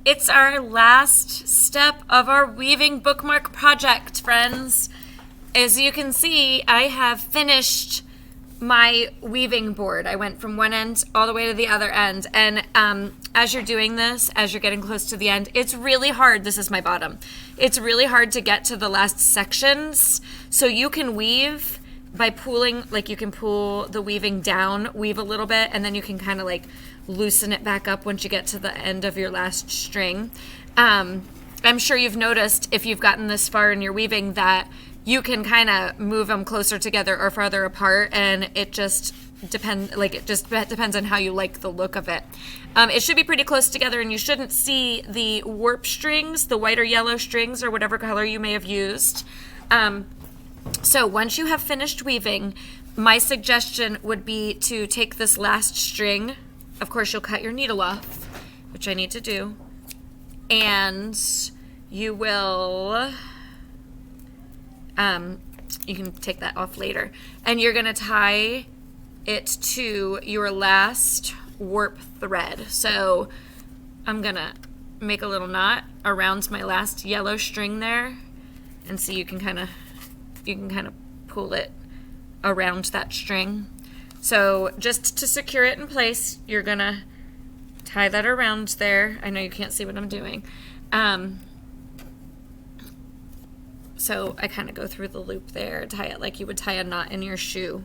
It's our last step of our weaving bookmark project, friends. As you can see, I have finished my weaving board. I went from one end all the way to the other end. And as you're doing this, as you're getting close to the end, it's really hard. This is my bottom. It's really hard to get to the last sections. So you can weave by pulling, like you can pull the weaving down, weave a little bit, and then you can kind of like loosen it back up once you get to the end of your last string. I'm sure you've noticed if you've gotten this far in your weaving that you can kind of move them closer together or farther apart, and it just depends on how you like the look of it. It should be pretty close together, and you shouldn't see the warp strings, the white or yellow strings, or whatever color you may have used. So once you have finished weaving, my suggestion would be to take this last string. Of course, you'll cut your needle off, which I need to do, and you will, you can take that off later, and you're going to tie it to your last warp thread. So I'm going to make a little knot around my last yellow string there, and see you can kind of pull it around that string. So just to secure it in place, you're gonna tie that around there. I know you can't see what I'm doing. So I kind of go through the loop there, tie it like you would tie a knot in your shoe.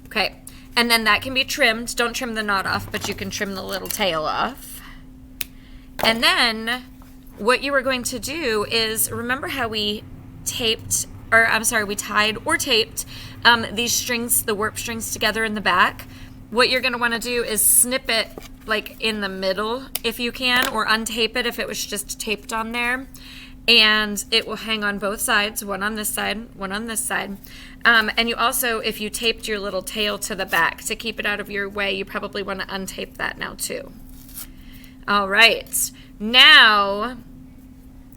Okay, and then that can be trimmed. Don't trim the knot off, but you can trim the little tail off. And then what you are going to do is, remember how we tied or taped these strings, the warp strings, together in the back? What you're going to want to do is snip it like in the middle if you can, or untape it if it was just taped on there. And it will hang on both sides, one on this side, one on this side. And you also, if you taped your little tail to the back to keep it out of your way, you probably want to untape that now too. All right. Now,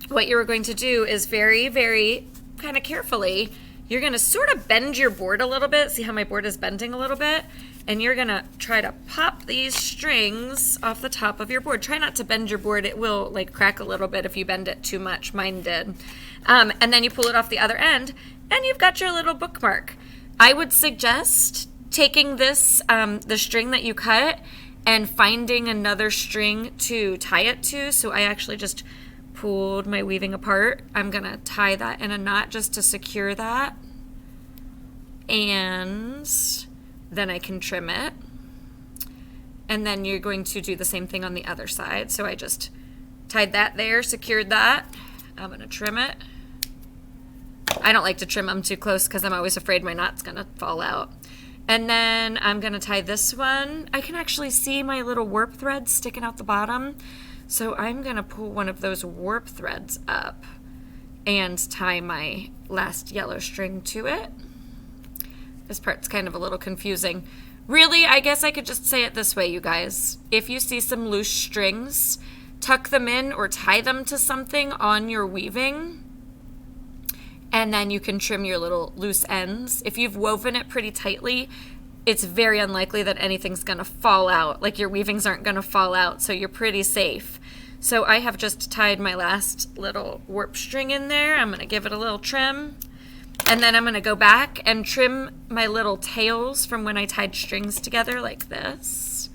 what you're going to do is very, very kind of carefully, you're going to sort of bend your board a little bit. See how my board is bending a little bit? And you're going to try to pop these strings off the top of your board. Try not to bend your board. It will like crack a little bit if you bend it too much. Mine did. And then you pull it off the other end, and you've got your little bookmark. I would suggest taking this, the string that you cut, and finding another string to tie it to. So I actually just pulled my weaving apart. I'm gonna tie that in a knot just to secure that, and then I can trim it. And then you're going to do the same thing on the other side. So I just tied that there, secured that. I'm gonna trim it. I don't like to trim them too close because I'm always afraid my knot's gonna fall out. And then I'm gonna tie this one. I can actually see my little warp thread sticking out the bottom. So I'm going to pull one of those warp threads up and tie my last yellow string to it. This part's kind of a little confusing. Really, I guess I could just say it this way, you guys. If you see some loose strings, tuck them in or tie them to something on your weaving, and then you can trim your little loose ends. If you've woven it pretty tightly, it's very unlikely that anything's going to fall out. Like your weavings aren't going to fall out, so you're pretty safe. So I have just tied my last little warp string in there. I'm going to give it a little trim. And then I'm going to go back and trim my little tails from when I tied strings together like this.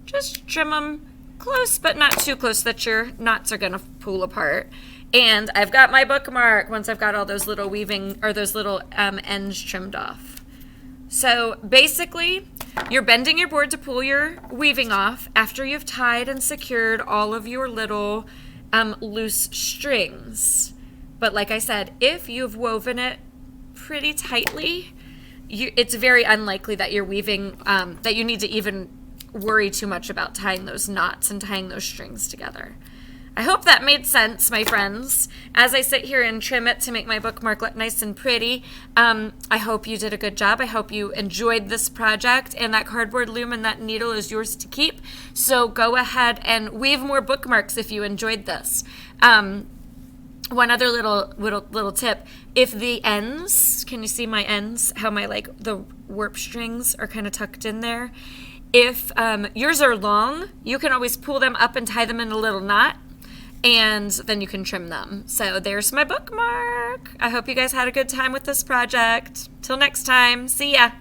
Just trim them close, but not too close that your knots are going to pull apart. And I've got my bookmark once I've got all those little weaving, or those little ends trimmed off. So basically, you're bending your board to pull your weaving off after you've tied and secured all of your little loose strings. But like I said, if you've woven it pretty tightly, it's very unlikely that you're weaving, that you need to even worry too much about tying those knots and tying those strings together. I hope that made sense, my friends. As I sit here and trim it to make my bookmark look nice and pretty, I hope you did a good job. I hope you enjoyed this project, and that cardboard loom and that needle is yours to keep. So go ahead and weave more bookmarks if you enjoyed this. One other little tip: if the ends, can you see my ends? How my the warp strings are kind of tucked in there. If yours are long, you can always pull them up and tie them in a little knot. and then you can trim them. So there's my bookmark. I hope you guys had a good time with this project. Till next time, see ya.